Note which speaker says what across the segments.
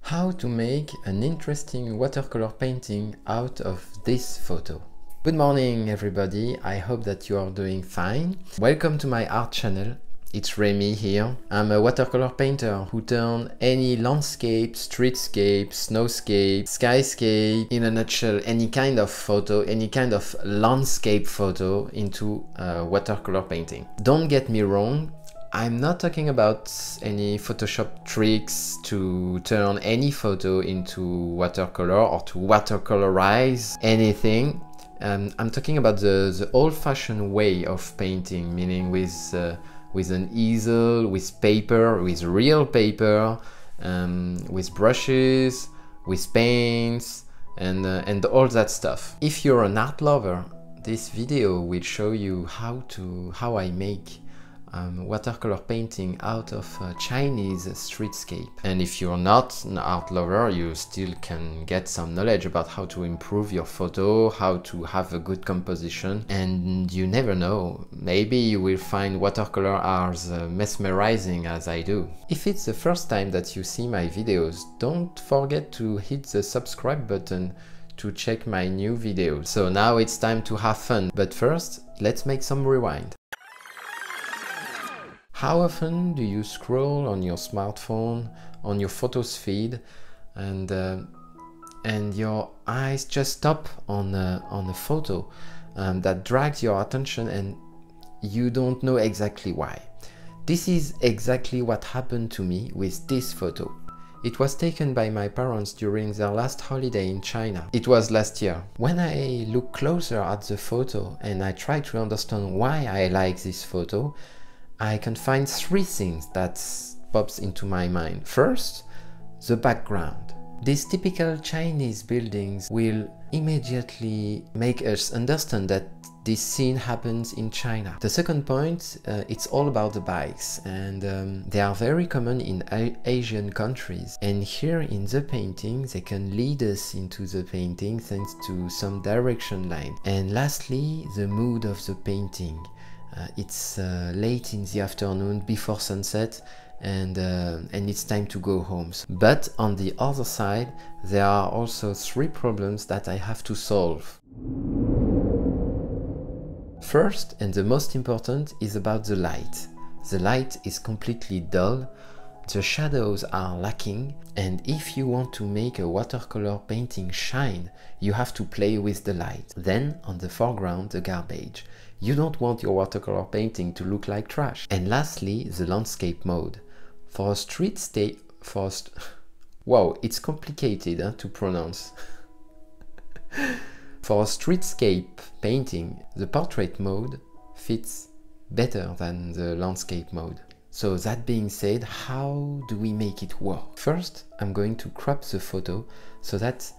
Speaker 1: How to make an interesting watercolor painting out of this photo. Good morning everybody, I hope that you are doing fine. Welcome to my art channel. It's Remy here. I'm a watercolor painter who turns any landscape, streetscape, snowscape, skyscape, in a nutshell, any kind of photo, any kind of landscape photo into a watercolor painting. Don't get me wrong, I'm not talking about any Photoshop tricks to turn any photo into watercolor or to watercolorize anything. I'm talking about the old-fashioned way of painting, meaning with an easel, with paper, with real paper, with brushes, with paints, and all that stuff. If you're an art lover, this video will show you how I make watercolor painting out of Chinese streetscape. And if you're not an art lover, you still can get some knowledge about how to improve your photo, how to have a good composition, and you never know, maybe you will find watercolor as mesmerizing as I do. If it's the first time that you see my videos, don't forget to hit the subscribe button to check my new videos. So now it's time to have fun, but first let's make some rewind. How often do you scroll on your smartphone, on your photos feed, and your eyes just stop on a photo that drags your attention and you don't know exactly why? This is exactly what happened to me with this photo. It was taken by my parents during their last holiday in China. It was last year. When I look closer at the photo and I try to understand why I like this photo, I can find three things that pops into my mind. First, the background. These typical Chinese buildings will immediately make us understand that this scene happens in China. The second point, it's all about the bikes, and they are very common in Asian countries. And here in the painting, they can lead us into the painting thanks to some direction line. And lastly, the mood of the painting. It's late in the afternoon before sunset, and it's time to go home. But on the other side, there are also three problems that I have to solve. First, and the most important, is about the light. The light is completely dull, the shadows are lacking, and if you want to make a watercolor painting shine, you have to play with the light. Then, on the foreground, the garbage. You don't want your watercolor painting to look like trash. And lastly, the landscape mode. For a wow, it's complicated to pronounce. For a streetscape painting, the portrait mode fits better than the landscape mode. So that being said, how do we make it work? First, I'm going to crop the photo so that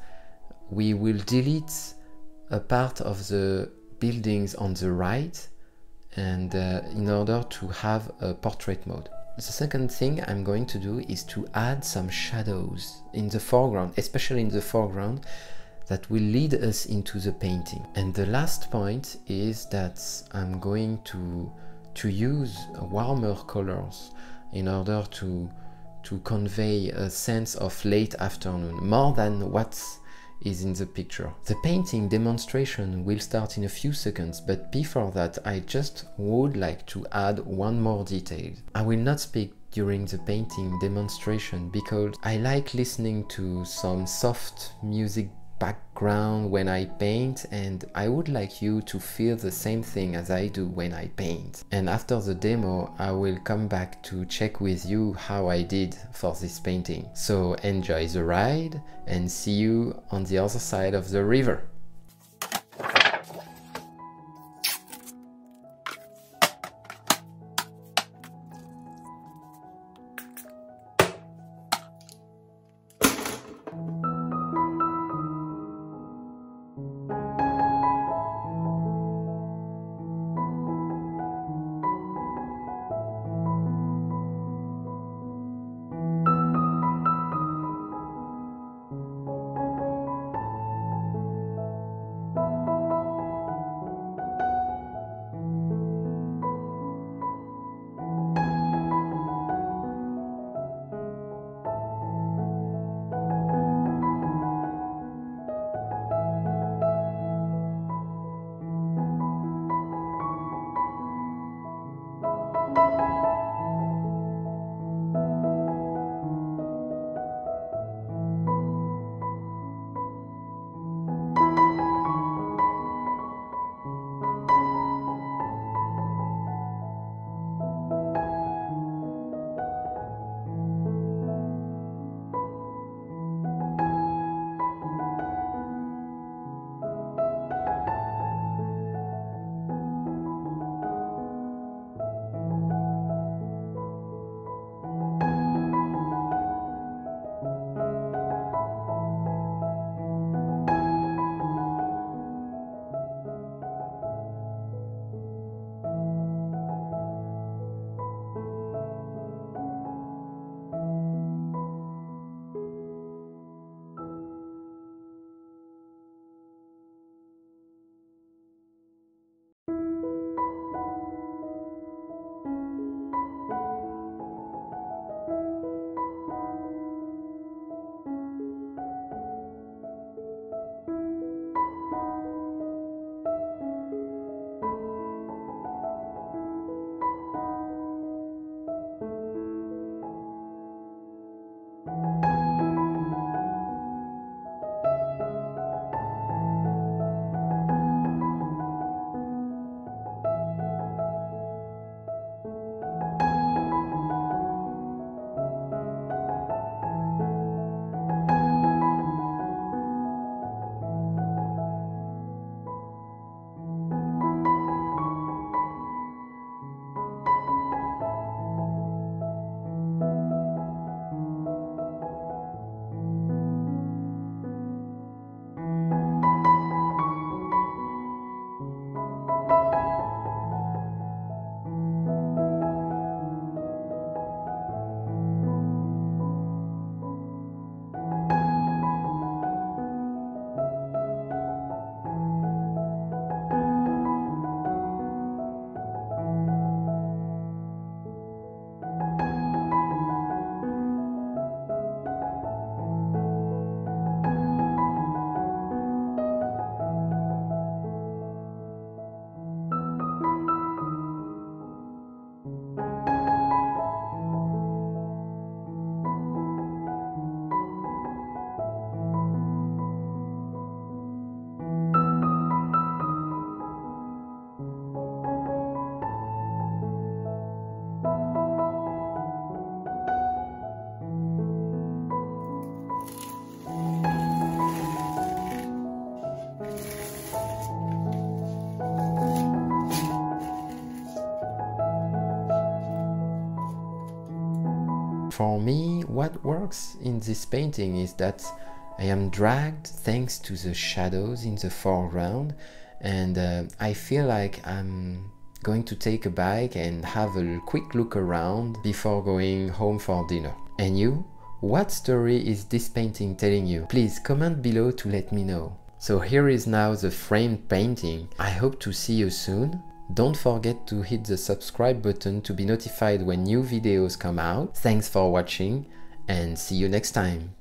Speaker 1: we will delete a part of the buildings on the right, and in order to have a portrait mode. The second thing I'm going to do is to add some shadows in the foreground, especially in the foreground, that will lead us into the painting. And the last point is that I'm going to use warmer colors in order to convey a sense of late afternoon, more than what is in the picture. The painting demonstration will start in a few seconds, but before that I just would like to add one more detail. I will not speak during the painting demonstration because I like listening to some soft music background when I paint, and I would like you to feel the same thing as I do when I paint. And after the demo, I will come back to check with you how I did for this painting. So enjoy the ride and see you on the other side of the river. For me, what works in this painting is that I am dragged thanks to the shadows in the foreground, and I feel like I'm going to take a bike and have a quick look around before going home for dinner. And you? What story is this painting telling you? Please comment below to let me know. So here is now the framed painting. I hope to see you soon. Don't forget to hit the subscribe button to be notified when new videos come out. Thanks for watching and see you next time.